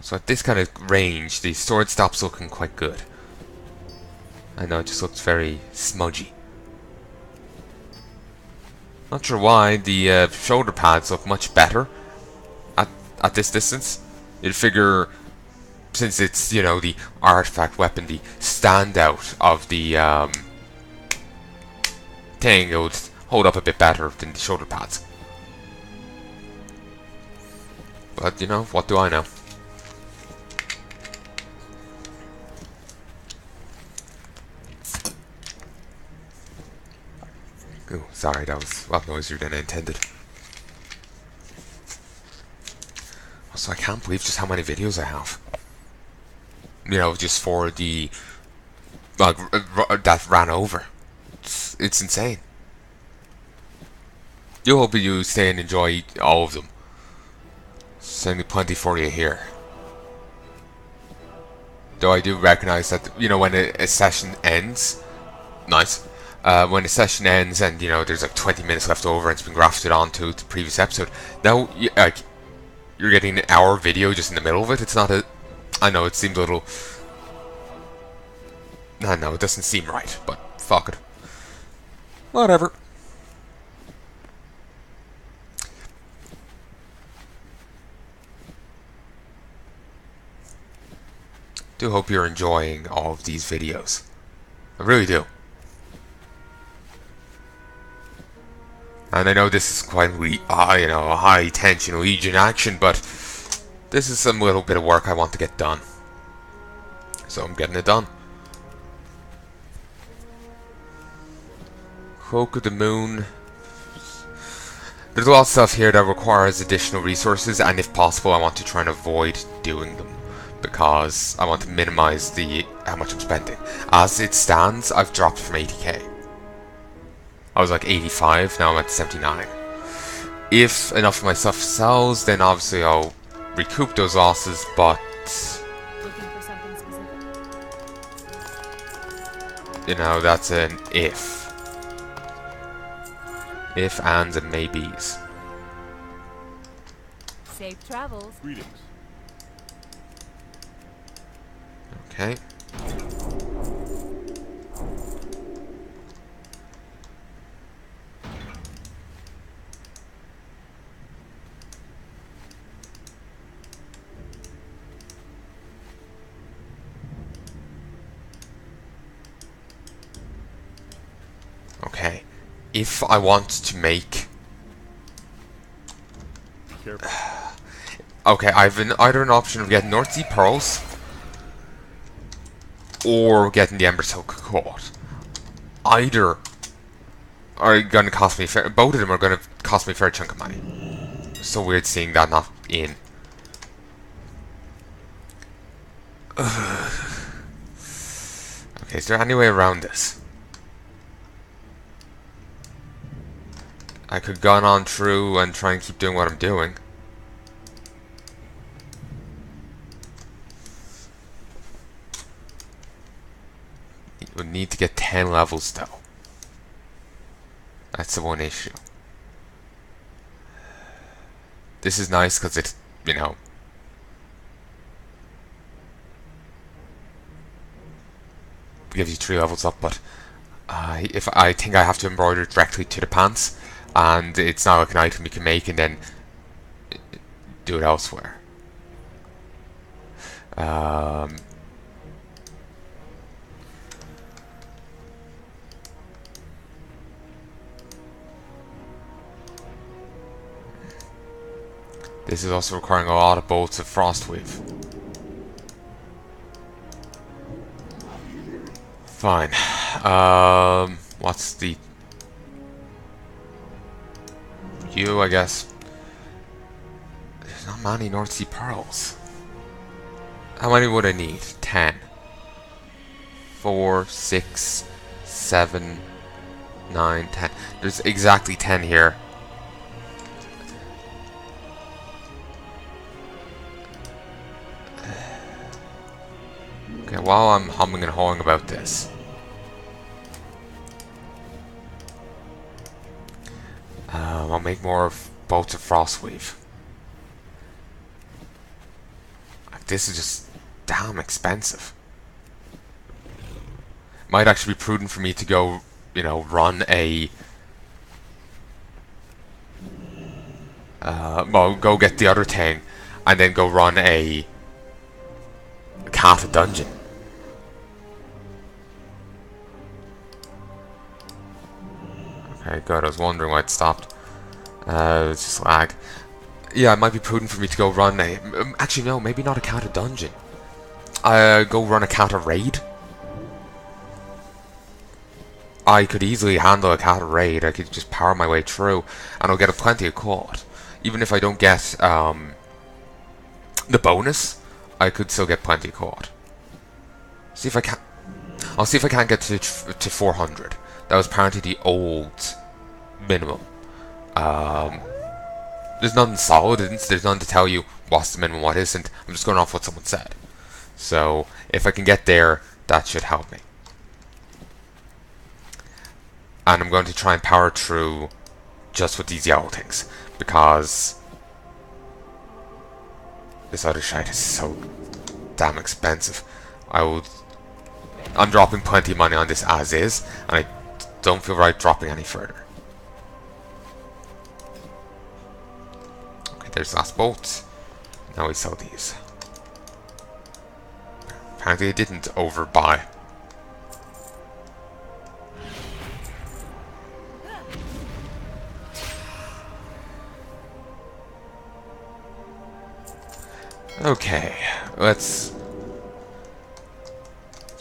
So at this kind of range, the sword stops looking quite good. I know, it just looks very smudgy. Not sure why the shoulder pads look much better at this distance. You'd figure, since it's, you know, the artifact weapon, the standout of the thing, it would hold up a bit better than the shoulder pads. But, you know, what do I know? Ooh, sorry, that was a lot noisier than I intended. Also, I can't believe just how many videos I have. You know, just for the that ran over. It's insane. You hope you stay and enjoy all of them. Certainly plenty for you here. Though I do recognize that, you know, when a session ends, nice. When a session ends and, you know, there's like 20 minutes left over and it's been grafted onto the previous episode, now, like, you're getting an hour video just in the middle of it. It's not a... I know, it seems a little... I know, it doesn't seem right, but fuck it. Whatever. Do hope you're enjoying all of these videos. I really do. And I know this is quite, you know, high tension Legion action, but this is some little bit of work I want to get done. So I'm getting it done. Cloak of the Moon. There's a lot of stuff here that requires additional resources, and if possible I want to try and avoid doing them, because I want to minimize how much I'm spending. As it stands, I've dropped from 80k. I was like 85, now I'm at 79. If enough of my stuff sells, then obviously I'll recoup those losses, but... Looking for something specific? You know, that's an if. If, ands, and maybes. Safe travels. Greetings. Okay. Okay. If I want to make... Be careful. Okay, I've either an option of getting North Sea Pearls or getting the Ember Silk Coat. Either are going to cost me both of them are going to cost me a fair chunk of money. So weird seeing that not in. Okay, is there any way around this? I could gun on through and try and keep doing what I'm doing. Would need to get 10 levels though. That's the one issue. This is nice because it, you know, gives you 3 levels up, but if I think I have to embroider it directly to the pants, and it's not like an item you can make and then do it elsewhere. This is also requiring a lot of bolts of Frostweave. Fine. What's the... You, I guess. There's not many North Sea Pearls. How many would I need? 10. 4, 6, 7, 9, 10. There's exactly 10 here. Okay, while I'm humming and hawing about this, I'll make more of bolts of Frostweave. this is just damn expensive. Might actually be prudent for me to go, you know, run a... well, go get the other thing, and then go run a Kata dungeon. Okay, good. I was wondering why it stopped. It's just lag. Yeah, it might be prudent for me to go run a... actually, no, maybe not a Kata dungeon. Go run a Kata raid. I could easily handle a Kata raid. I could just power my way through, and I'll get plenty of caught. Even if I don't get the bonus, I could still get plenty of caught. See if I can. I'll see if I can't get to 400. That was apparently the old minimum. There's nothing solid. There's nothing to tell you what's the minimum, what isn't. I'm just going off what someone said. So if I can get there, that should help me. And I'm going to try and power through just with these yellow things, because this other shite is so damn expensive. I'm dropping plenty of money on this as is, and I don't feel right dropping any further. Okay, there's the last bolt. Now we sell these. Apparently I didn't overbuy. Okay, let's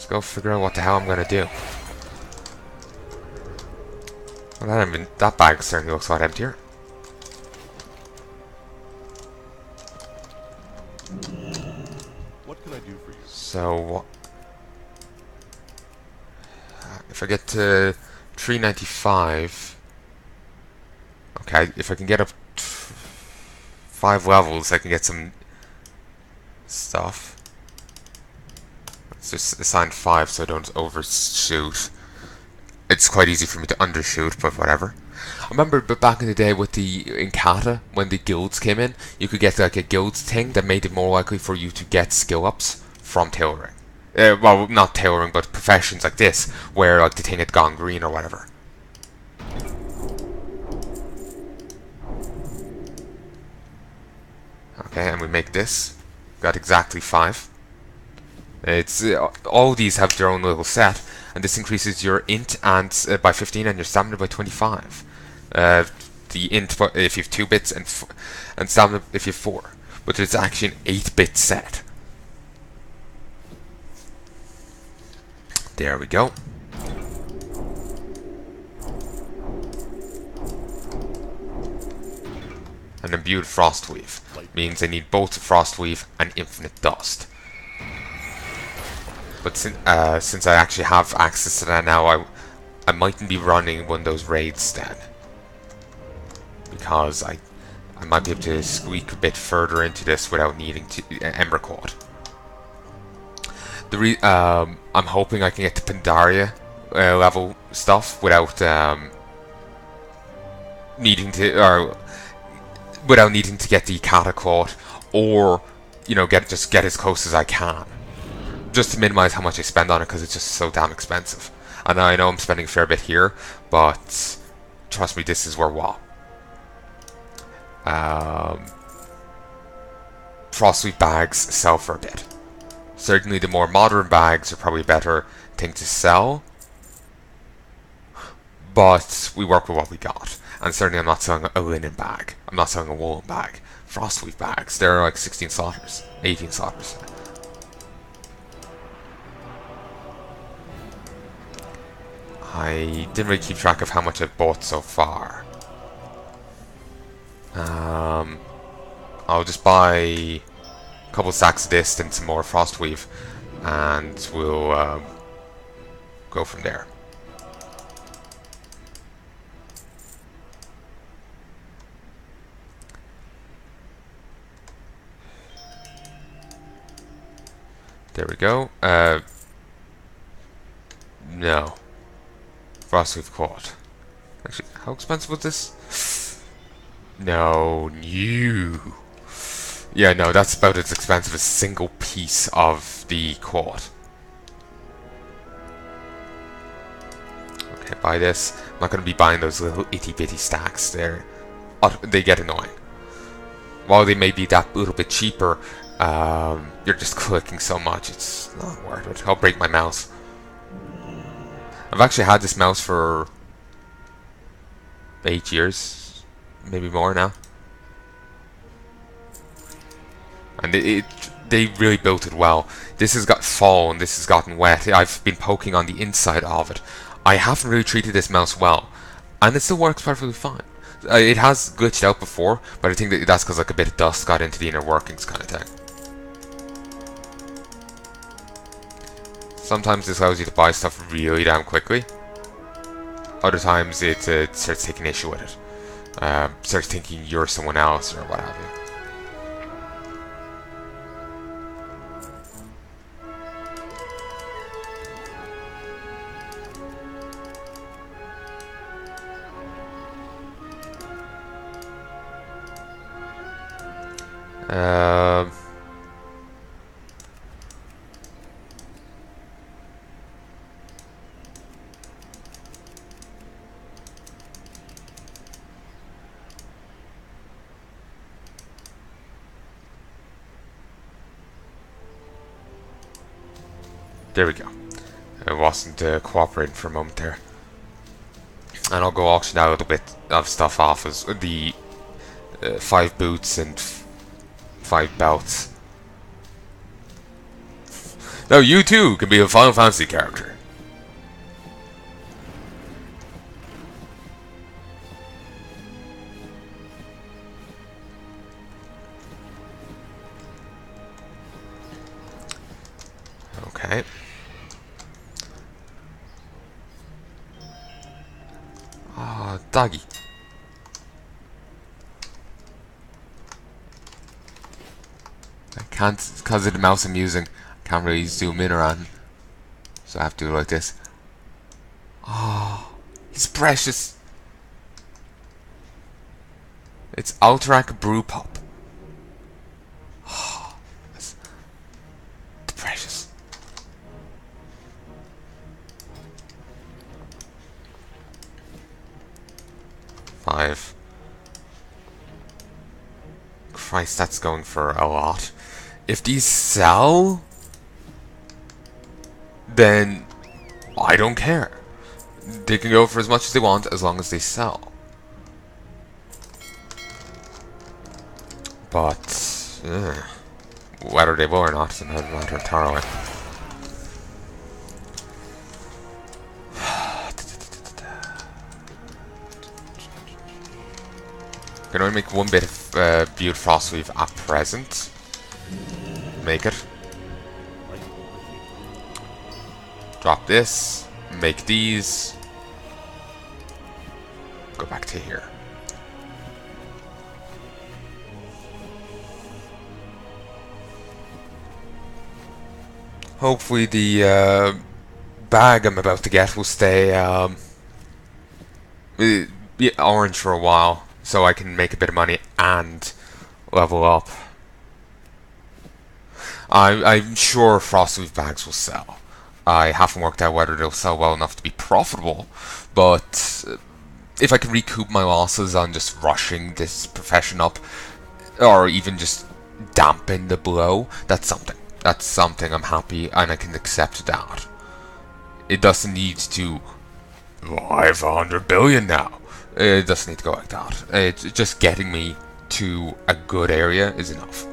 go figure out what the hell I'm gonna do. Well, that bag certainly looks a lot emptier. What can I do for you? So, if I get to 395, okay, if I can get up 5 levels, I can get some stuff. Let's just assign 5 so I don't overshoot. It's quite easy for me to undershoot, but whatever. I remember back in the day with in Kata, when the guilds came in, you could get like a guilds thing that made it more likely for you to get skill ups from tailoring. Well, not tailoring, but professions like this, where like the thing had gone green or whatever. Okay, and we make this. Got exactly 5. It's all these have their own little set, and this increases your int and by 15 and your stamina by 25. The int if you have 2 bits and stamina if you have 4, but it's actually an 8-bit set. There we go. An imbued Frostweave means I need both Frostweave and Infinite Dust. But since I actually have access to that now, I mightn't be running one of those raids then, because I might be able to squeak a bit further into this without needing to Ember Cord. I'm hoping I can get to Pandaria level stuff without needing to get the Kata Cord, or you know, just get as close as I can, just to minimize how much I spend on it, because it's just so damn expensive. And I know I'm spending a fair bit here, but trust me, this is where Frostweave bags sell for a bit. Certainly the more modern bags are probably a better thing to sell, but we work with what we got. And certainly I'm not selling a linen bag. I'm not selling a woolen bag. Frostweave bags, they're like 16 slaughters, 18 slaughters. I didn't really keep track of how much I've bought so far. I'll just buy a couple stacks of this and some more Frostweave, and we'll go from there. There we go. No. Frostweave cord. Actually, how expensive was this? No, new. Yeah, no, that's about as expensive as a single piece of the quad. Okay, buy this. I'm not going to be buying those little itty bitty stacks. They get annoying. While they may be that little bit cheaper, you're just clicking so much, it's not worth it. I'll break my mouse. I've actually had this mouse for 8 years, maybe more now. And they really built it well. This has got fall and this has gotten wet. I've been poking on the inside of it. I haven't really treated this mouse well, and it still works perfectly fine. It has glitched out before, but I think that's because like a bit of dust got into the inner workings kind of thing. Sometimes this allows you to buy stuff really damn quickly. Other times it starts taking issue with it. Starts thinking you're someone else or what have you. There we go. I wasn't cooperating for a moment there. And I'll go auction out a little bit of stuff off as the 5 boots and 5 belts. Now you too can be a Final Fantasy character. Okay. Ah, doggy. I can't, because of the mouse I'm using, I can't really zoom in around. So I have to do it like this. Oh, he's precious. It's Alterac Brew Pop. Oh, that's precious. Five. Christ, that's going for a lot. If these sell, then I don't care. They can go for as much as they want as long as they sell. But whether they will or not is another matter entirely. Can only make one bit of Build Frostweave at present. Make it. Drop this. Make these. Go back to here. Hopefully the bag I'm about to get will stay be orange for a while, so I can make a bit of money and level up. I'm sure Frostweave bags will sell. I haven't worked out whether they'll sell well enough to be profitable, but if I can recoup my losses on just rushing this profession up, or even just dampen the blow, that's something. That's something I'm happy and I can accept that. It doesn't need to, I have 100 billion now. It doesn't need to go like that. It's just getting me to a good area is enough.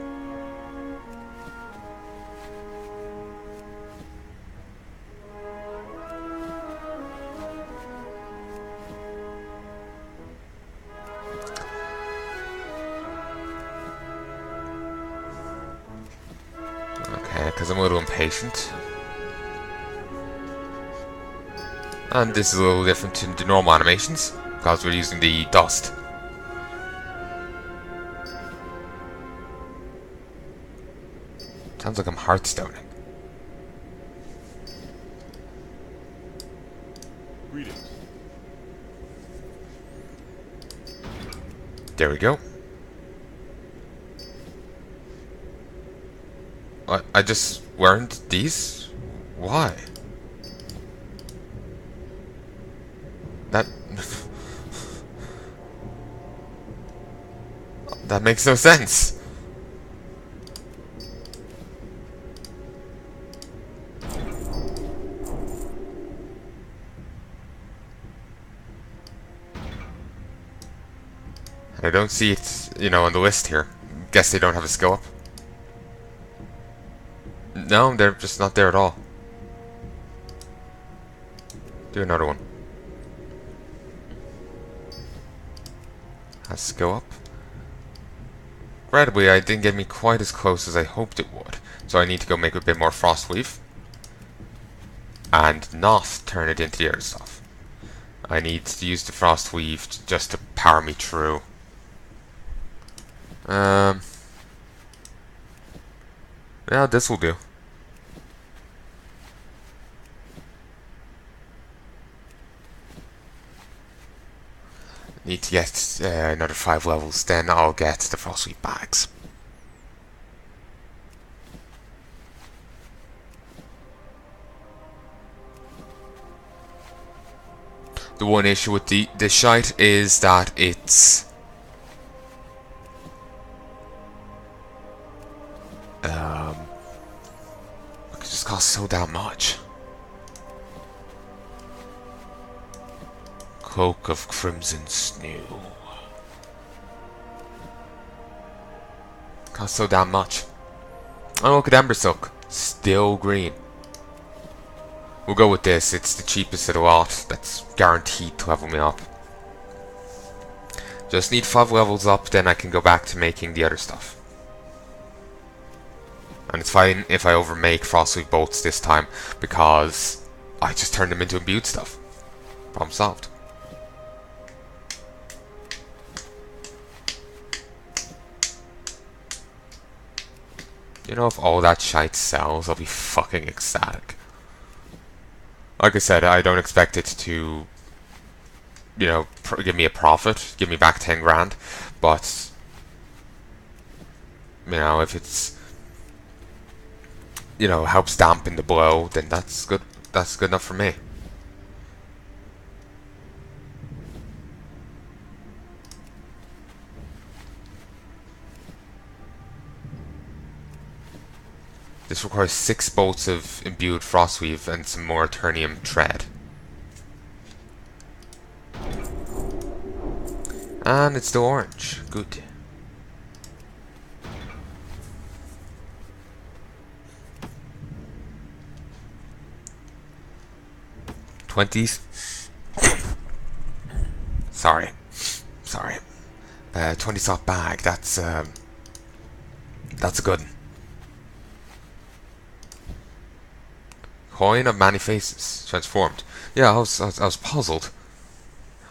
Because I'm a little impatient. And this is a little different to the normal animations, because we're using the dust. Sounds like I'm hearthstoning. Greetings. There we go. I just weren't these? Why? That... that makes no sense. I don't see it, you know, on the list here. Guess they don't have a skill up. No, they're just not there at all. Do another one. Has skill up. Incredibly, I didn't get me quite as close as I hoped it would. So I need to go make a bit more Frostweave. And not turn it into the other stuff. I need to use the Frostweave just to power me through. Yeah, this will do. Need to get another 5 levels, then I'll get the Frostweave bags. The one issue with the shite is that it's it just costs so damn much. Cloak of Crimson Snow. Costs so damn much. Oh, look at Ember Silk. Still green. We'll go with this. It's the cheapest of the lot. That's guaranteed to level me up. Just need 5 levels up, then I can go back to making the other stuff. And it's fine if I overmake Frostweave bolts this time, because I just turned them into imbued stuff. Problem solved. You know, if all that shite sells, I'll be fucking ecstatic. Like I said, I don't expect it to, you know, give me a profit, give me back 10 grand, but, you know, if it's, you know, helps dampen the blow, then that's good enough for me. This requires 6 bolts of imbued Frostweave and some more Eternium Tread. And it's still orange. Good. $20s. Sorry. 20 slot bag. That's a good one. Coin of many faces. Transformed. Yeah, I was puzzled.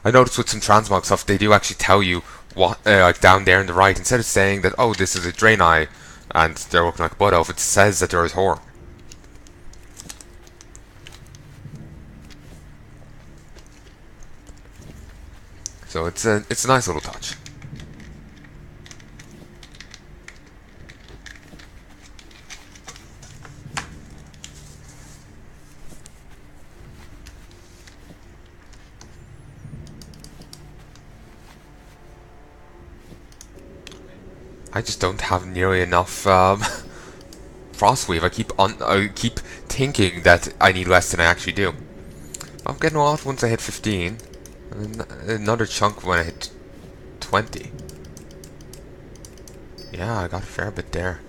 I noticed with some transmog stuff, they do actually tell you what, like down there on the right, instead of saying that, oh, this is a Draenei, and they're looking like a butt elf, it says that there is Horn. So it's a nice little touch. I just don't have nearly enough Frostweave. I keep thinking that I need less than I actually do. I'm getting a lot once I hit 15, and another chunk when I hit 20. Yeah, I got a fair bit there.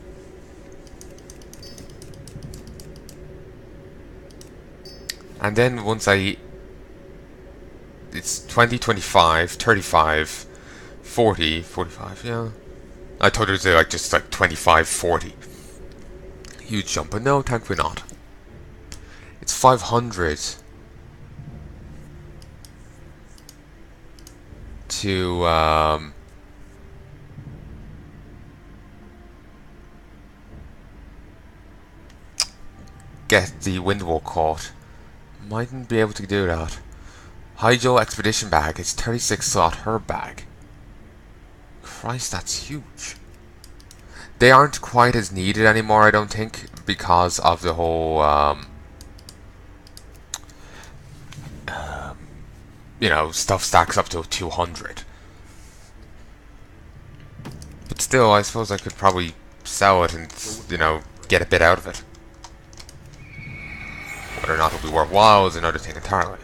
And then once it's 20, 25, 35, 40, 45, yeah. I thought it was like just like 25, 40. Huge jump, but no, thankfully not. It's 500 to get the Windwall caught. Mightn't be able to do that. Hyjal Expedition Bag is 36 slot herb bag. Christ, that's huge. they aren't quite as needed anymore, I don't think, because of the whole, you know, stuff stacks up to 200. But still, I suppose I could probably sell it and, you know, get a bit out of it. Whether or not it'll be worthwhile is another thing entirely.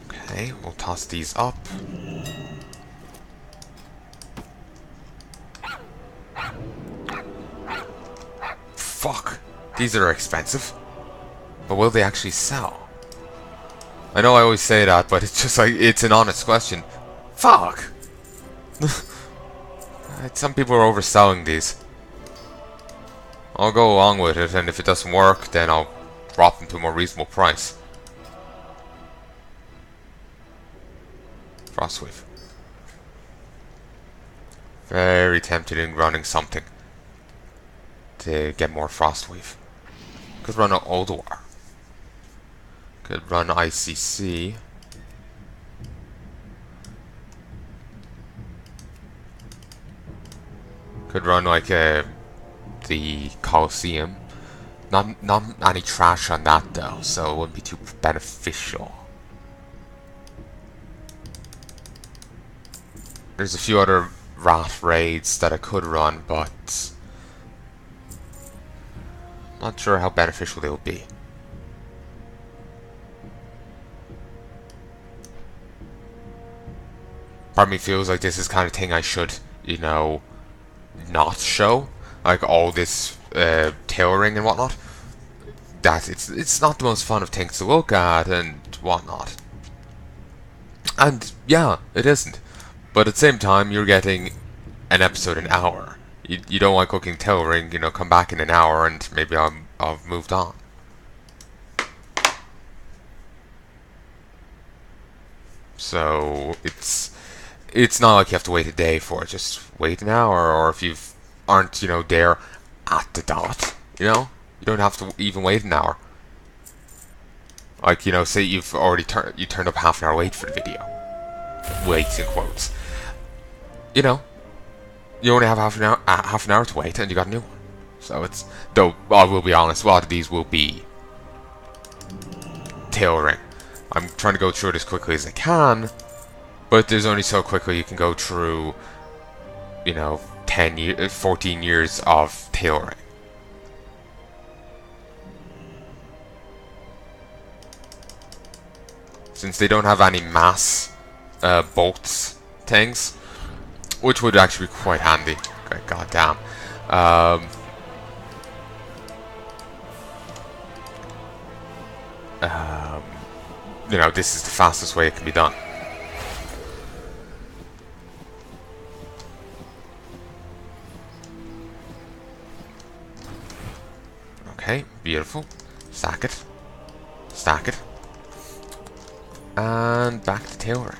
Okay, we'll toss these up. Fuck! These are expensive. But will they actually sell? I know I always say that, but it's just like, it's an honest question. Fuck! Some people are overselling these. I'll go along with it, and if it doesn't work, then I'll drop them to a more reasonable price. Frostweave. Very tempted in running something to get more Frostweave. Could run an Oldwar. Could run ICC. Could run like the Coliseum. Not any trash on that though, so it wouldn't be too beneficial. There's a few other Rat raids that I could run, but not sure how beneficial they will be. Part of me feels like this is the kind of thing I should, you know, not show. Like all this tailoring and whatnot. That it's not the most fun of things to look at and whatnot. And yeah, it isn't. But at the same time, you're getting an episode an hour. You don't like looking tailoring, you know, come back in an hour and maybe I've moved on. So it's not like you have to wait a day for it. Just wait an hour, or if you aren't, you know, there at the dot, you know, you don't have to even wait an hour. Like, you know, say you've already turned up half an hour late for the video. Wait in quotes. You know, you only have half an hour to wait, and you got a new one. So it's, though I will be honest, a lot of these will be tailoring. I'm trying to go through it as quickly as I can, but there's only so quickly you can go through, you know, 14 years of tailoring. Since they don't have any mass bolts things, which would actually be quite handy. Okay, goddamn. You know, this is the fastest way it can be done. Okay, beautiful. Stack it. Stack it. And back to tailoring.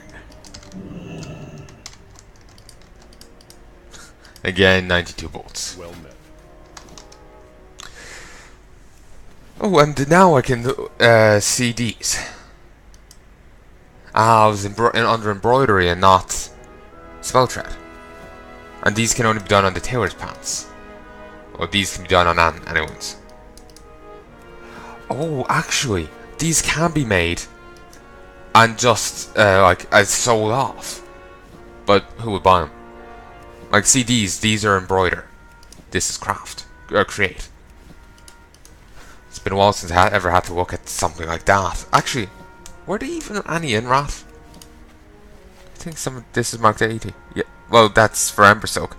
Again, 92 bolts. Well met. Oh, and now I can see these. Ah, I was under embroidery and not spell thread. And these can only be done on the tailor's pants. Or these can be done on anyone's. Oh, actually, these can be made and just like as sold off. But who would buy them? Like, see these are embroider. This is craft or create. It's been a while since I ever had to look at something like that. Actually, were they even any in Rat? I think some of this is marked 80. Yeah, well, that's for Ember Silk.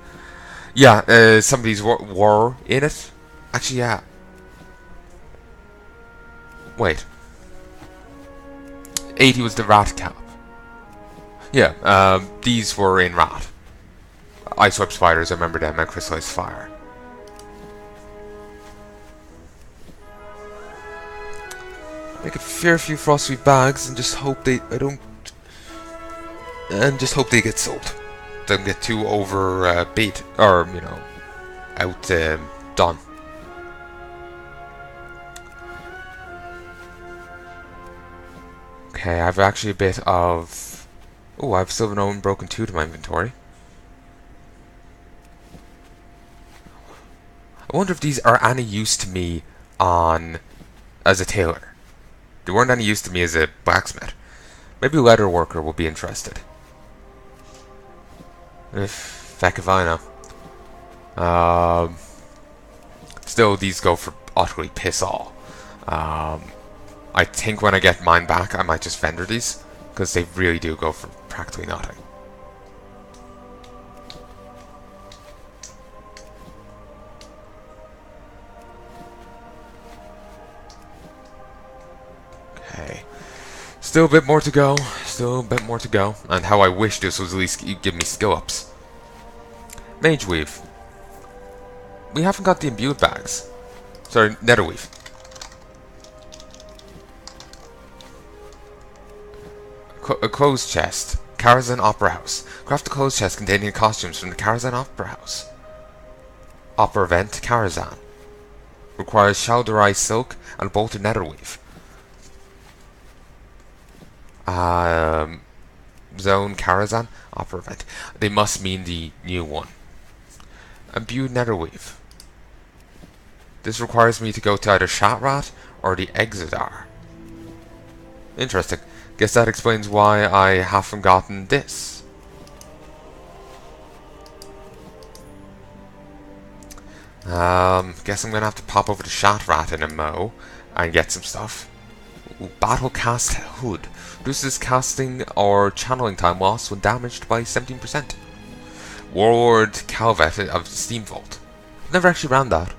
Yeah, some of these were in it. Actually, yeah. Wait. 80 was the Rat cap. Yeah, these were in Rat. Ice Web Spiders, I remember them, and Crystallized Fire. Make a fair few Frostweave bags and just hope they get sold. Don't get too over beat or, you know, out done. Okay, I have actually a bit of Oh, I have Silver No Unbroken 2 to my inventory. I wonder if these are any use to me as a tailor. They weren't any use to me as a blacksmith. Maybe a leather worker will be interested. Feck if I know. Still, these go for utterly piss all. I think when I get mine back, I might just vendor these, because they really do go for practically nothing. Okay. Still a bit more to go. Still a bit more to go. And how I wish this was at least give me skill ups. Mage Weave. We haven't got the imbued bags. Sorry, Netherweave. A closed chest. Karazhan Opera House. Craft a closed chest containing costumes from the Karazhan Opera House. Opera event Karazhan. Requires Shalderai silk and bolted netherweave. Zone Karazhan Opera event. They must mean the new one. Imbued netherweave. This requires me to go to either Shatrat or the Exodar. Interesting. Guess that explains why I haven't gotten this. Guess I'm gonna have to pop over to Shatrat in a mo and get some stuff. Ooh, Battlecast Hood. Reduces casting or channeling time loss when damaged by 17%. Warlord Calvet of Steam Vault. I've never actually ran that.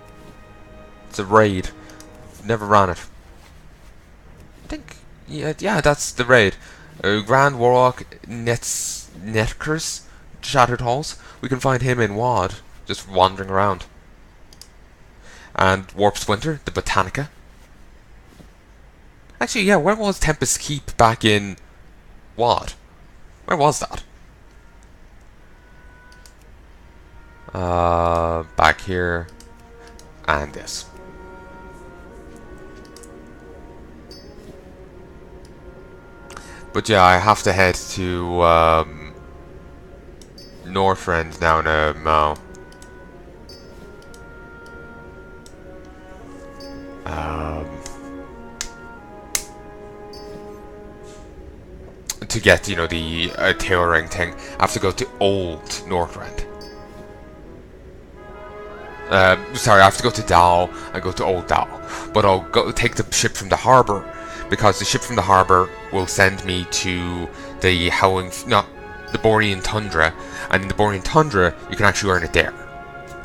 It's a raid. Never ran it. I think, yeah, that's the raid. Grand Warlock Netkers, Shattered Halls. We can find him in WoD, just wandering around. And Warp Splinter, the Botanica. Actually, yeah, where was Tempest Keep back in WoD? Where was that? Back here. And this. But yeah, I have to head to Northrend now in a mo. To get, you know, the tailoring thing, I have to go to Old Northrend. Sorry, I have to go to Dal and go to Old Dal. But I'll go take the ship from the harbour, because the ship from the harbour will send me to the the Borean Tundra, and in the Borean Tundra, you can actually learn it there.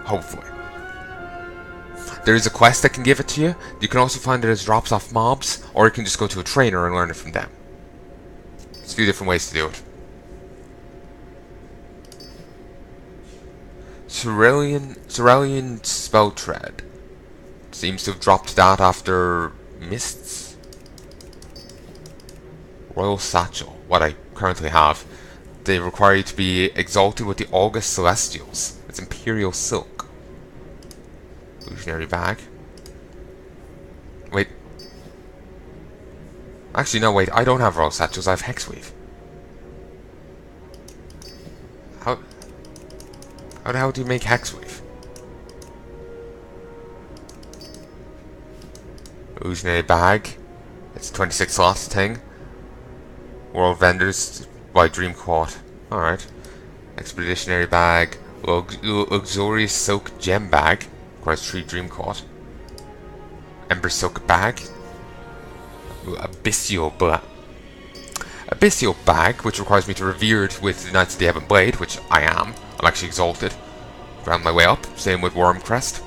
Hopefully. There is a quest that can give it to you. You can also find it as drops off mobs, or you can just go to a trainer and learn it from them. There's a few different ways to do it. Cerulean Spell Tread. Seems to have dropped that after Mists. Royal Satchel, what I currently have. They require you to be exalted with the August Celestials. It's Imperial Silk. Illusionary Bag. Wait. Actually, no, wait. I don't have Royal Satchels. I have Hexweave. How the hell do you make Hexweave? Illusionary Bag. It's 26 slots thing. World Vendors by Dream Quad. Alright. Expeditionary Bag. Luxurious Silk Gem Bag. Requires 3 Dream Quad. Ember Silk Bag. Abyssal Bag, which requires me to revered with the Knights of the Ebon Blade, which I am. I'm actually exalted. Ground my way up. Same with Wormcrest.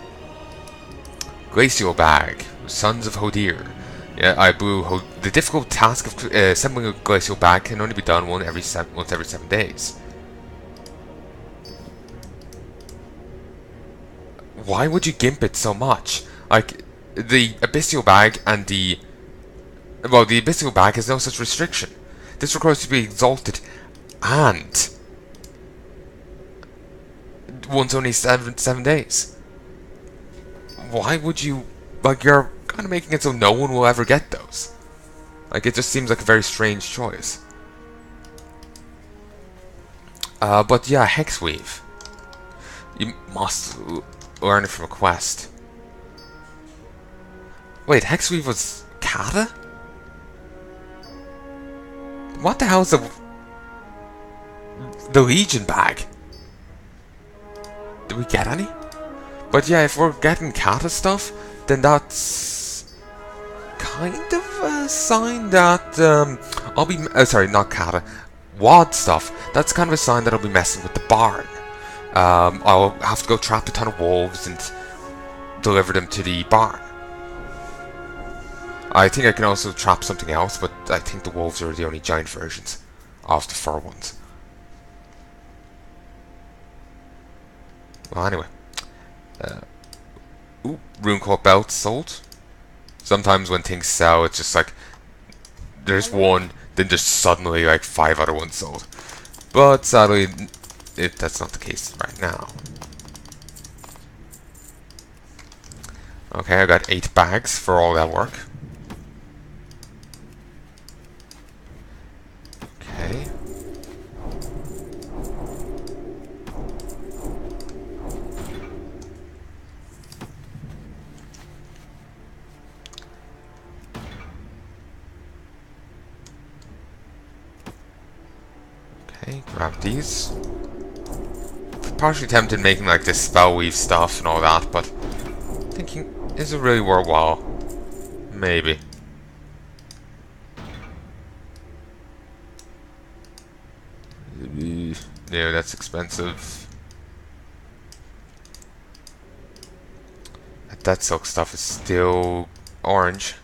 Glacial Bag. Sons of Hodir. Yeah, I blew the difficult task of assembling a glacial bag can only be done once every 7 days. Why would you gimp it so much? Like, the abyssal bag and the abyssal bag has no such restriction. This requires you to be exalted and once only 7 days. Why would you, like, you're kind of making it so no one will ever get those. Like, it just seems like a very strange choice. But yeah, Hexweave. You must learn it from a quest. Wait, Hexweave was Kata? What the hell is the Legion bag? Did we get any? But yeah, if we're getting Kata stuff, then that's kind of a sign that I'll be sorry, not Kata, WAD stuff. That's kind of a sign that I'll be messing with the barn. I'll have to go trap a ton of wolves and deliver them to the barn. I think I can also trap something else, but I think the wolves are the only giant versions of the fur ones. Well, anyway. Ooh, Runecoat belts sold. Sometimes when things sell, it's just like there's one, then just suddenly like 5 other ones sold. But sadly, that's not the case right now. Okay, I got 8 bags for all that work. Okay. Okay, grab these. Partially tempted making like this spell weave stuff and all that, but thinking, is it really worthwhile? Maybe. Yeah, that's expensive. That silk stuff is still orange.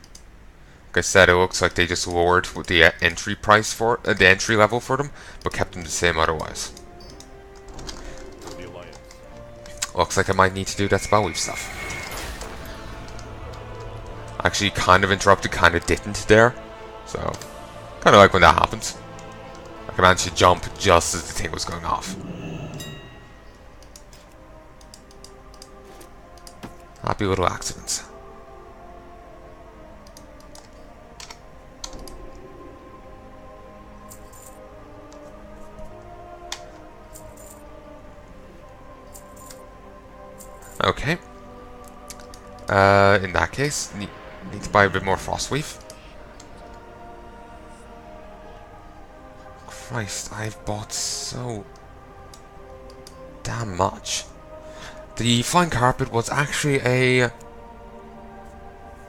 Like I said, it looks like they just lowered the entry price for the entry level for them, but kept them the same otherwise. Looks like I might need to do that spellweave stuff. Actually, kind of interrupted, kind of didn't there. So, kind of like when that happens. Like I managed to jump just as the thing was going off. Happy little accidents. Okay. In that case, need to buy a bit more Frostweave. Christ, I've bought so damn much. The flying carpet was actually a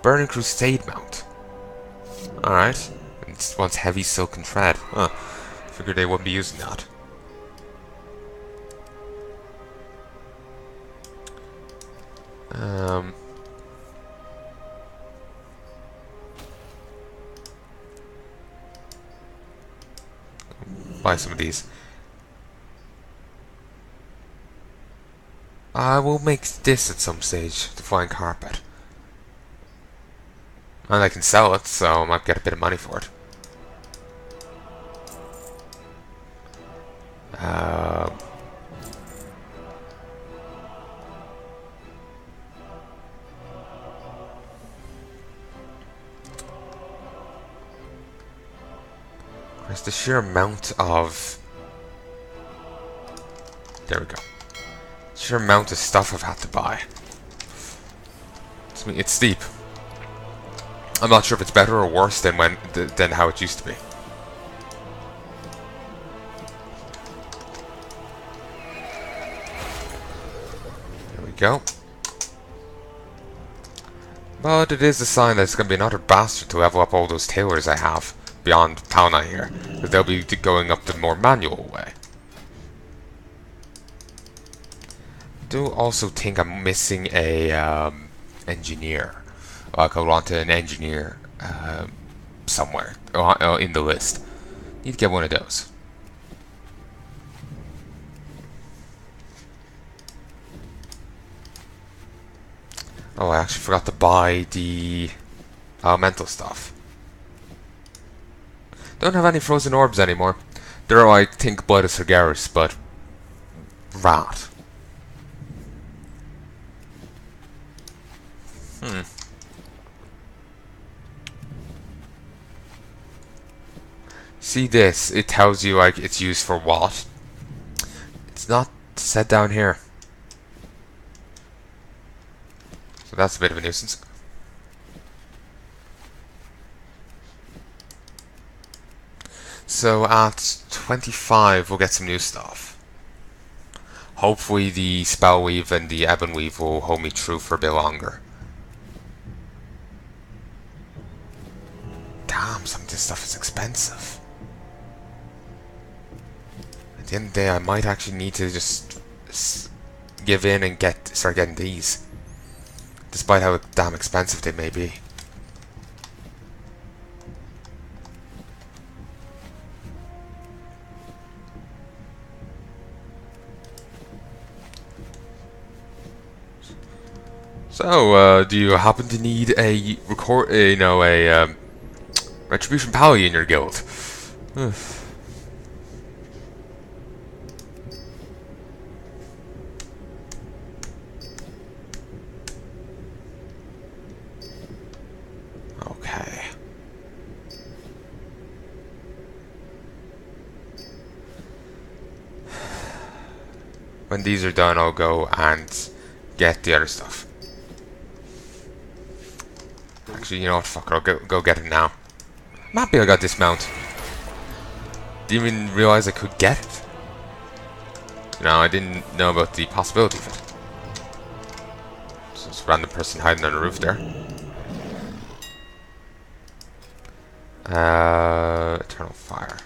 Burning Crusade mount. Alright. It wants heavy silken thread. Huh. Figured they wouldn't be using that. Buy some of these. I will make this at some stage, the flying carpet. And I can sell it, so I might get a bit of money for it. Where's the sheer amount of... There we go. Sheer amount of stuff I've had to buy. It's steep. I'm not sure if it's better or worse than than how it used to be. There we go. But it is a sign that it's going to be another bastard to level up all those tailors I have beyond Palnai here. Because they'll be going up the more manual way. I do also think I'm missing a engineer. Like I want an engineer somewhere in the list. Need to get one of those. Oh, I actually forgot to buy the elemental stuff. Don't have any frozen orbs anymore. There are, I think, Blood of Sargeras, but rat. See this? It tells you like it's used for what. It's not set down here. So that's a bit of a nuisance. So at 25 we'll get some new stuff. Hopefully the spell weave and the ebon weave will hold me true for a bit longer. Damn, some of this stuff is expensive. At the end of the day, I might actually need to just give in and start getting these, despite how damn expensive they may be. So, do you happen to need a retribution pally in your guild? Okay. When these are done, I'll go and get the other stuff. Actually, you know what? Fuck it. I'll go get it now. I'm happy I got this mount. Didn't even realize I could get it. No, I didn't know about the possibility of it. So it's a random person hiding on the roof there. Eternal fire.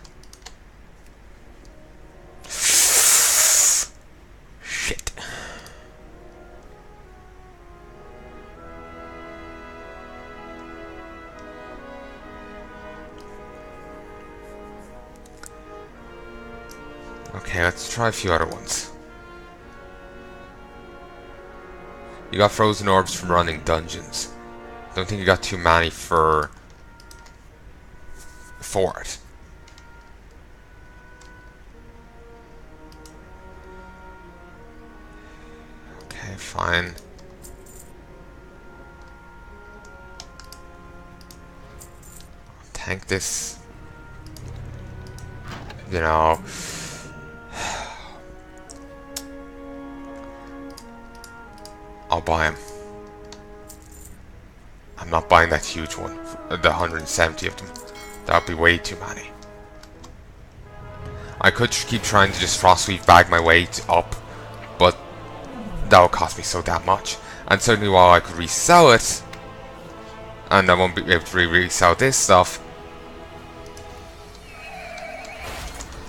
Shit. Okay, let's try a few other ones. You got frozen orbs from running dungeons. Don't think you got too many for it. Okay, fine. Tank this. You know. I'll buy him. I'm not buying that huge one. The 170 of them. That would be way too many. I could keep trying to just Frostweave bag my way up, but that would cost me so damn much. And certainly while I could resell it, and I won't be able to resell this stuff.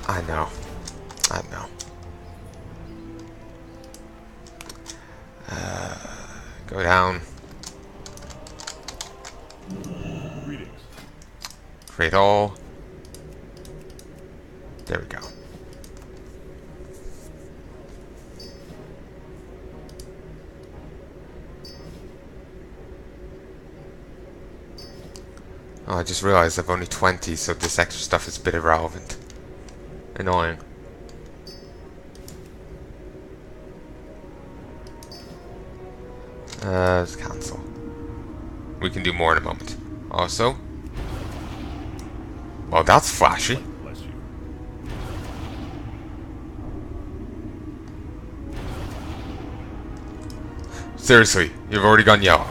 I know. Go down. Create all. There we go. Oh, I just realized I've only 20, so this extra stuff is a bit irrelevant. Annoying. Let's cancel. We can do more in a moment. Also, well, that's flashy. Seriously, you've already gone yellow.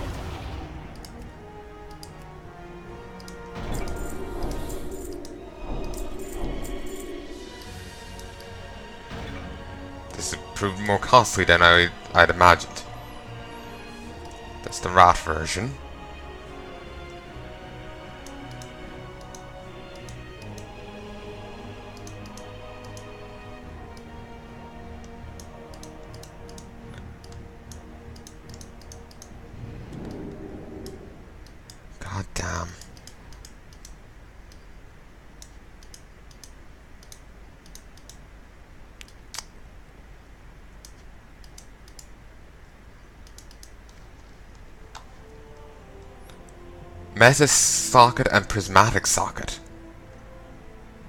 This has proved more costly than I'd imagined. That's the rat version. God damn. Meta socket and prismatic socket.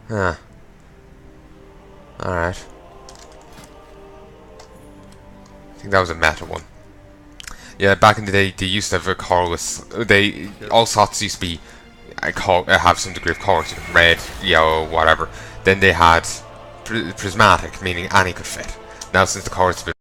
Huh. Alright. I think that was a meta one. Yeah, back in the day, they used to have a colorless. All slots used to be, have some degree of color to them, red, yellow, whatever. Then they had prismatic, meaning any could fit. Now since the car's been